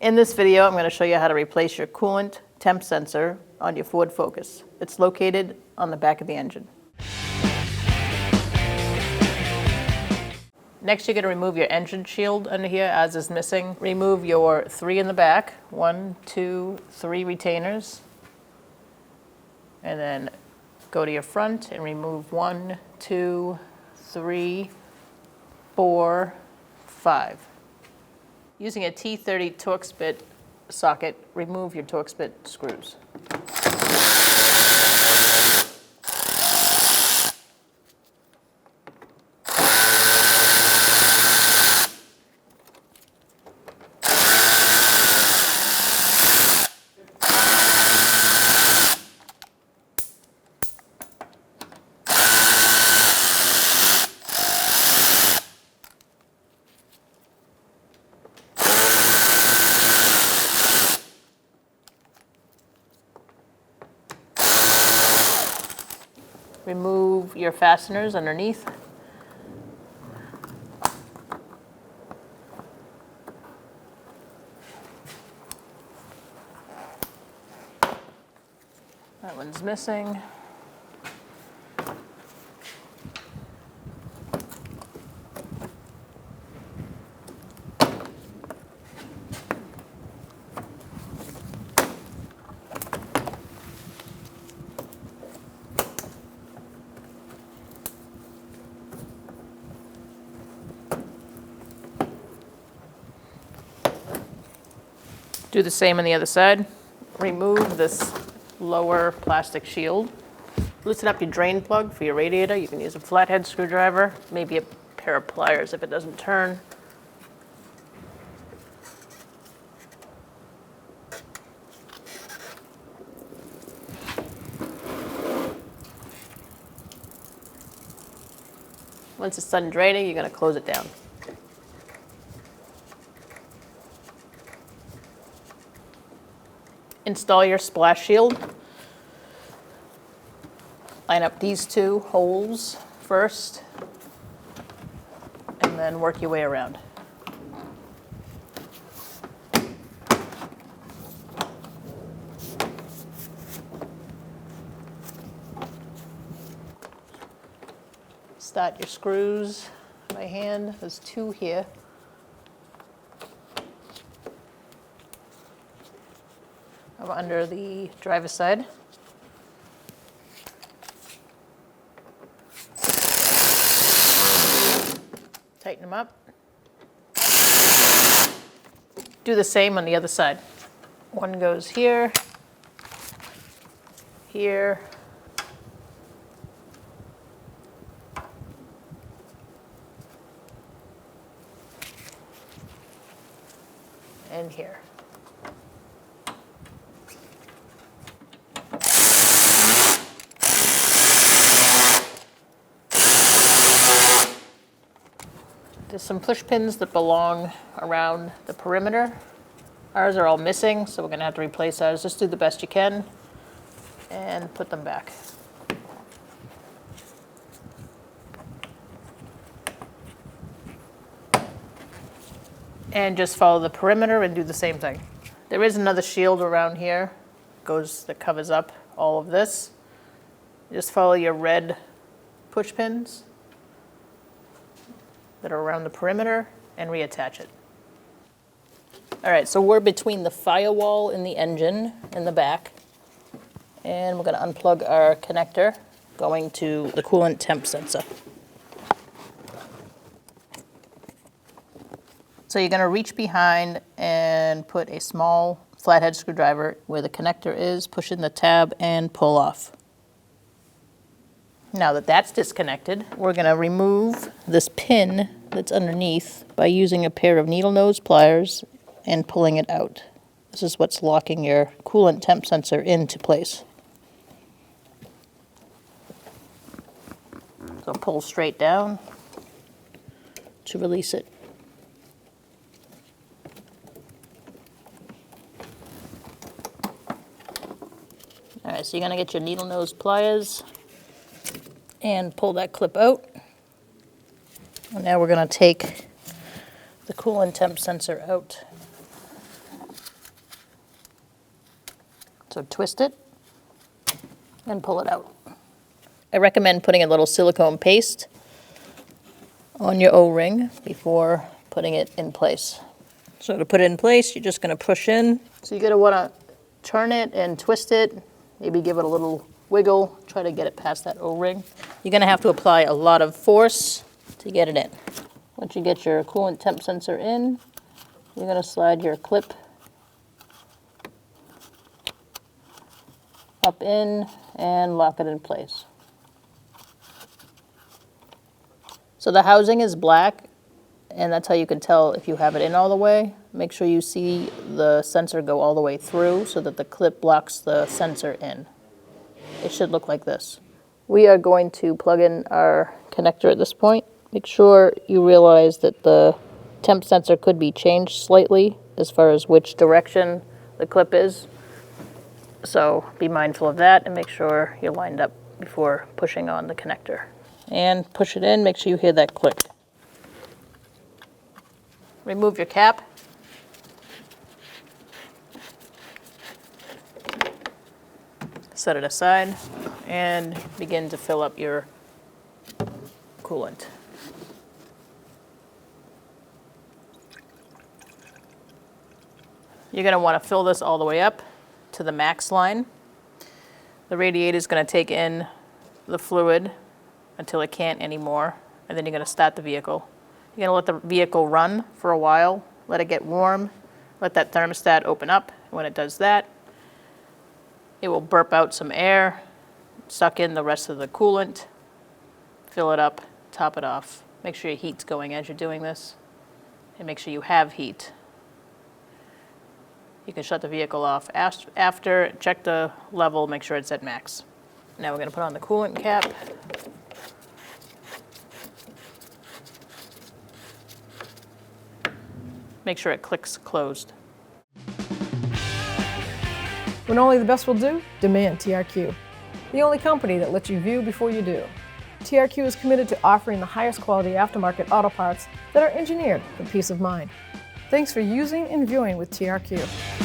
In this video, I'm going to show you how to replace your coolant temp sensor on your Ford Focus. It's located on the back of the engine. Next, you're going to remove your engine shield under here, as is missing. Remove your 3 in the back, 1, 2, 3 retainers. And then go to your front and remove 1, 2, 3, 4, 5. Using a T30 Torx bit socket, remove your Torx bit screws. Remove your fasteners underneath. That one's missing. Do the same on the other side. Remove this lower plastic shield. Loosen up your drain plug for your radiator. You can use a flathead screwdriver, maybe a pair of pliers if it doesn't turn. Once it's done draining, you're going to close it down. Install your splash shield. Line up these 2 holes first, and then work your way around. Start your screws by hand. There's 2 here. Under the driver's side. Tighten them up. Do the same on the other side. One goes here, here, and here. There's some push pins that belong around the perimeter. Ours are all missing, so we're going to have to replace ours. Just do the best you can and put them back. And just follow the perimeter and do the same thing. There is another shield around here that covers up all of this. Just follow your red push pins that are around the perimeter and reattach it. All right, so we're between the firewall and the engine in the back, and we're going to unplug our connector going to the coolant temp sensor. So you're going to reach behind and put a small flathead screwdriver where the connector is, push in the tab and pull off. Now that that's disconnected, we're going to remove this pin that's underneath by using a pair of needle nose pliers and pulling it out. This is what's locking your coolant temp sensor into place. So pull straight down to release it. All right, so you're going to get your needle nose pliers and pull that clip out. And now we're going to take the coolant temp sensor out. So twist it and pull it out. I recommend putting a little silicone paste on your O-ring before putting it in place. So to put it in place, you're just going to push in. So you're going to want to turn it and twist it, maybe give it a little wiggle, try to get it past that O-ring. You're going to have to apply a lot of force to get it in. Once you get your coolant temp sensor in, you're going to slide your clip up in and lock it in place. So the housing is black, and that's how you can tell if you have it in all the way. Make sure you see the sensor go all the way through so that the clip blocks the sensor in. It should look like this. We are going to plug in our connector at this point. Make sure you realize that the temp sensor could be changed slightly as far as which direction the clip is. So be mindful of that and make sure you're lined up before pushing on the connector. And push it in, make sure you hear that click. Remove your cap. Set it aside and begin to fill up your coolant. You're going to want to fill this all the way up to the max line. The radiator is going to take in the fluid until it can't anymore, and then you're going to start the vehicle. You're going to let the vehicle run for a while, let it get warm, let that thermostat open up. When it does that, it will burp out some air, suck in the rest of the coolant, fill it up, top it off. Make sure your heat's going as you're doing this, and make sure you have heat. You can shut the vehicle off after, check the level, make sure it's at max. Now we're going to put on the coolant cap. Make sure it clicks closed. When only the best will do, demand TRQ. The only company that lets you view before you do. TRQ is committed to offering the highest quality aftermarket auto parts that are engineered for peace of mind. Thanks for using and viewing with TRQ.